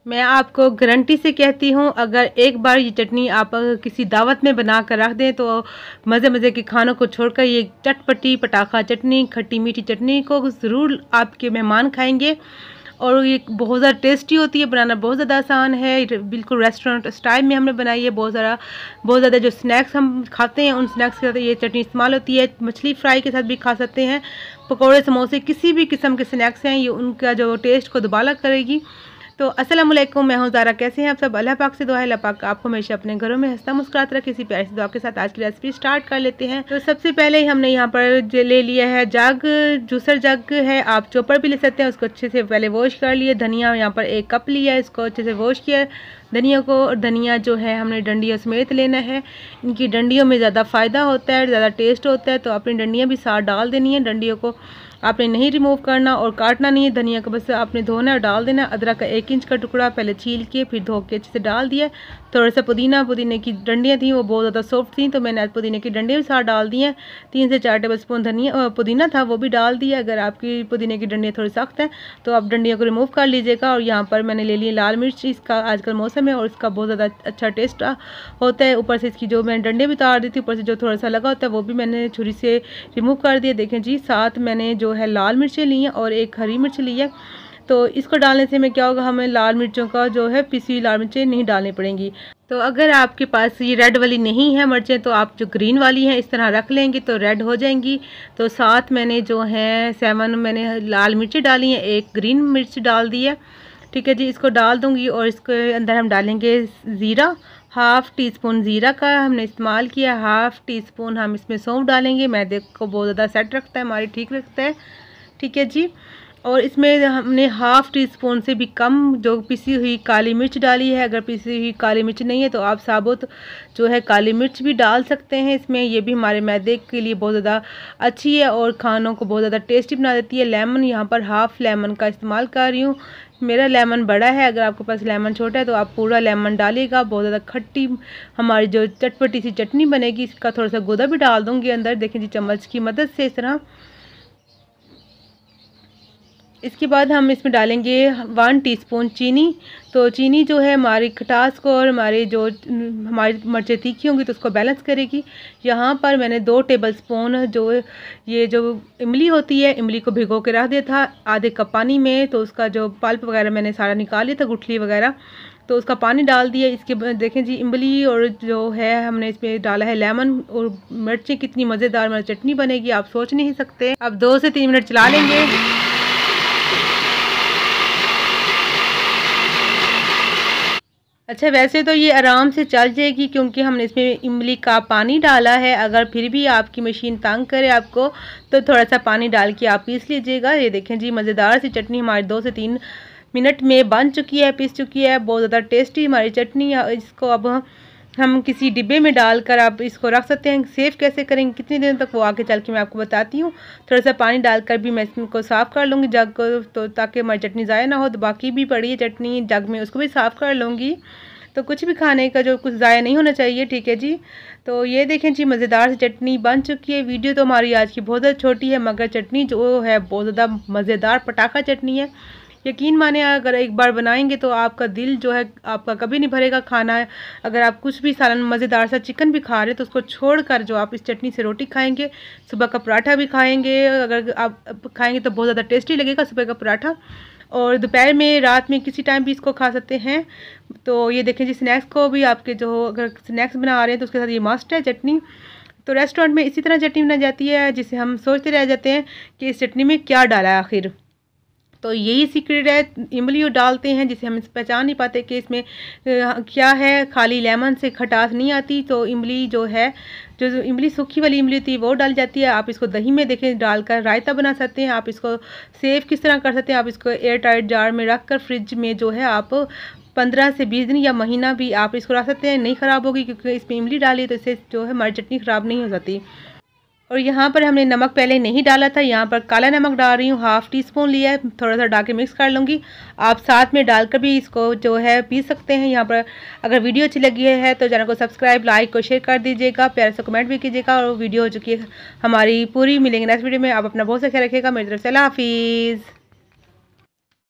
मैं आपको गारंटी से कहती हूँ, अगर एक बार ये चटनी आप किसी दावत में बना कर रख दें तो मज़े मज़े के खानों को छोड़कर ये चटपटी पटाखा चटनी, खट्टी मीठी चटनी को ज़रूर आपके मेहमान खाएंगे। और ये बहुत ज़्यादा टेस्टी होती है, बनाना बहुत ज़्यादा आसान है, बिल्कुल रेस्टोरेंट स्टाइल में हमने बनाई है। बहुत ज़्यादा जो स्नैक्स हम खाते हैं उन स्नैक्स के साथ ये चटनी इस्तेमाल होती है। मछली फ्राई के साथ भी खा सकते हैं, पकौड़े समोसे किसी भी किस्म के स्नैक्स हैं, ये उनका जो टेस्ट को दुबारा करेगी। तो अस्सलाम वालेकुम, मैं हूं ज़ारा। कैसे हैं आप सब? अल्लाह पाक से दुआ है अल्लाह पाक आपको हमेशा अपने घरों में हंसता मुस्कुराता रखे। किसी प्यारी सी दुआ के साथ आज की रेसिपी स्टार्ट कर लेते हैं। तो सबसे पहले ही हमने यहाँ पर ले लिया है जग, जूसर जग है, आप चॉपर भी ले सकते हैं। उसको अच्छे से पहले वॉश कर लिए। धनिया यहाँ पर 1 कप लिया है, इसको अच्छे से वॉश किया धनिया को। और धनिया जो है हमने डंडियों समेत लेना है, इनकी डंडियों में ज़्यादा फ़ायदा होता है, ज़्यादा टेस्ट होता है। तो अपनी डंडियाँ भी साथ डाल देनी है, डंडियों को आपने नहीं रिमूव करना और काटना नहीं है। धनिया को बस आपने धोना और डाल देना। अदरक का 1 इंच का टुकड़ा पहले छील के फिर धो के अच्छे से डाल दिया। थोड़ा सा पुदीने की डंडियाँ थी वो बहुत ज़्यादा सॉफ्ट थी, तो मैंने आज पुदीने की डंडियाँ भी साथ डाल दी हैं। 3 से 4 टेबल स्पून पुदीना था वो भी डाल दिया। अगर आपकी पुदीने की डंडियाँ थोड़ी सख्त हैं तो आप डंडियों को रिमूव कर लीजिएगा। और यहाँ पर मैंने ले ली लाल मिर्च, इसका आजकल मौसम है और इसका बहुत ज़्यादा अच्छा टेस्ट होता है। ऊपर से इसकी जो मैंने डंडियाँ भी उतार दी थी, ऊपर से जो थोड़ा सा लगा होता है वो भी मैंने छुरी से रिमूव कर दिया। देखें जी, साथ मैंने जो है लाल मिर्चें ली हैं और 1 हरी मिर्च ली है। तो इसको डालने से हमें क्या होगा, हमें लाल मिर्चों का जो है पिसी हुई लाल मिर्चें नहीं डालनी पड़ेंगी। तो अगर आपके पास ये रेड वाली नहीं है मिर्चें तो आप जो ग्रीन वाली हैं इस तरह रख लेंगे तो रेड हो जाएंगी। तो साथ मैंने जो है 7 मैंने लाल मिर्चें डाली हैं, 1 ग्रीन मिर्च डाल दी है। ठीक है जी, इसको डाल दूँगी और इसके अंदर हम डालेंगे ज़ीरा। 1/2 टीस्पून ज़ीरा का हमने इस्तेमाल किया। 1/2 टीस्पून हम इसमें सौंफ डालेंगे, मैदे को बहुत ज़्यादा सेट रखता है, हमारी ठीक रखता है। ठीक है जी, और इसमें हमने 1/2 टीस्पून से भी कम जो पिसी हुई काली मिर्च डाली है। अगर पिसी हुई काली मिर्च नहीं है तो आप साबुत जो है काली मिर्च भी डाल सकते हैं इसमें। ये भी हमारे मैदे के लिए बहुत ज़्यादा अच्छी है और खानों को बहुत ज़्यादा टेस्टी बना देती है। लेमन यहाँ पर 1/2 लेमन का इस्तेमाल कर रही हूँ, मेरा लेमन बड़ा है, अगर आपके पास लेमन छोटा है तो आप पूरा लेमन डालिएगा। बहुत ज़्यादा खट्टी हमारी जो चटपटी सी चटनी बनेगी, इसका थोड़ा सा गुदा भी डाल दूँगी अंदर। देखें जी, चम्मच की मदद से इस तरह। इसके बाद हम इसमें डालेंगे 1 टीस्पून चीनी। तो चीनी जो है हमारी खटास को और हमारी मिर्चें तीखी होंगी तो उसको बैलेंस करेगी। यहाँ पर मैंने 2 टेबल स्पून ये जो इमली होती है, इमली को भिगो के रख दिया था आधे कप पानी में। तो उसका जो पल्प वगैरह मैंने सारा निकाल लिया था, गुठली वगैरह, तो उसका पानी डाल दिया। इसके बाद देखें जी, इमली और जो है हमने इसमें डाला है लेमन और मिर्चें, कितनी मज़ेदार हमारी चटनी बनेगी आप सोच नहीं सकते। अब 2 से 3 मिनट चला लेंगे। अच्छा, वैसे तो ये आराम से चल जाएगी क्योंकि हमने इसमें इमली का पानी डाला है। अगर फिर भी आपकी मशीन तंग करे आपको तो थोड़ा सा पानी डाल के आप पीस लीजिएगा। ये देखें जी, मज़ेदार सी चटनी हमारी 2 से 3 मिनट में बन चुकी है, पीस चुकी है। बहुत ज़्यादा टेस्टी हमारी चटनी है। इसको अब हम किसी डिब्बे में डालकर आप इसको रख सकते हैं। सेव कैसे करेंगे, कितने दिनों तक, वो आगे चल के मैं आपको बताती हूँ। थोड़ा सा पानी डालकर भी मैं इसको साफ़ कर लूँगी जग को, तो ताकि हमारी चटनी ज़ाया ना हो। तो बाकी भी पड़ी है चटनी जग में, उसको भी साफ़ कर लूँगी। तो कुछ भी खाने का जो कुछ ज़ाया नहीं होना चाहिए। ठीक है जी, तो ये देखें जी, मज़ेदार सी चटनी बन चुकी है। वीडियो तो हमारी आज की बहुत ज़्यादा छोटी है मगर चटनी जो है बहुत ज़्यादा मज़ेदार पटाखा चटनी है। यकीन माने, अगर एक बार बनाएंगे तो आपका दिल जो है आपका कभी नहीं भरेगा खाना। अगर आप कुछ भी सालन मज़ेदार सा चिकन भी खा रहे तो उसको छोड़कर जो आप इस चटनी से रोटी खाएंगे, सुबह का पराठा भी खाएंगे, अगर आप खाएंगे तो बहुत ज़्यादा टेस्टी लगेगा सुबह का पराठा। और दोपहर में, रात में, किसी टाइम भी इसको खा सकते हैं। तो ये देखें जी, स्नैक्स को भी आपके जो अगर स्नैक्स बना रहे हैं तो उसके साथ ये मस्ट है चटनी। तो रेस्टोरेंट में इसी तरह चटनी बनाई जाती है जिसे हम सोचते रह जाते हैं कि इस चटनी में क्या डाला है आखिर। तो यही सीक्रेट है, इमली डालते हैं जिसे हम पहचान नहीं पाते कि इसमें क्या है। खाली लेमन से खटास नहीं आती, तो इमली जो है, जो इमली सूखी वाली इमली होती है वो डाल जाती है। आप इसको दही में देखें डालकर रायता बना सकते हैं। आप इसको सेव किस तरह कर सकते हैं, आप इसको एयर टाइट जार में रख कर फ्रिज में जो है आप 15 से 20 दिन या महीना भी आप इसको रख सकते हैं, नहीं ख़राब होगी क्योंकि इसमें इमली डाली तो इससे जो है हमारी चटनी ख़राब नहीं हो जाती। और यहाँ पर हमने नमक पहले नहीं डाला था, यहाँ पर काला नमक डाल रही हूँ, 1/2 टीस्पून लिया है, थोड़ा सा डाल के मिक्स कर लूँगी। आप साथ में डालकर भी इसको जो है पी सकते हैं। यहाँ पर अगर वीडियो अच्छी लगी है तो चैनल को सब्सक्राइब, लाइक और शेयर कर दीजिएगा, प्यारा सा कमेंट भी कीजिएगा। और वीडियो हो चुकी है हमारी पूरी, मिलेंगे नेक्स्ट वीडियो में। आप अपना बहुत सा ख्याल रखिएगा। मेरी तरफ से अल्लाह हाफिज़।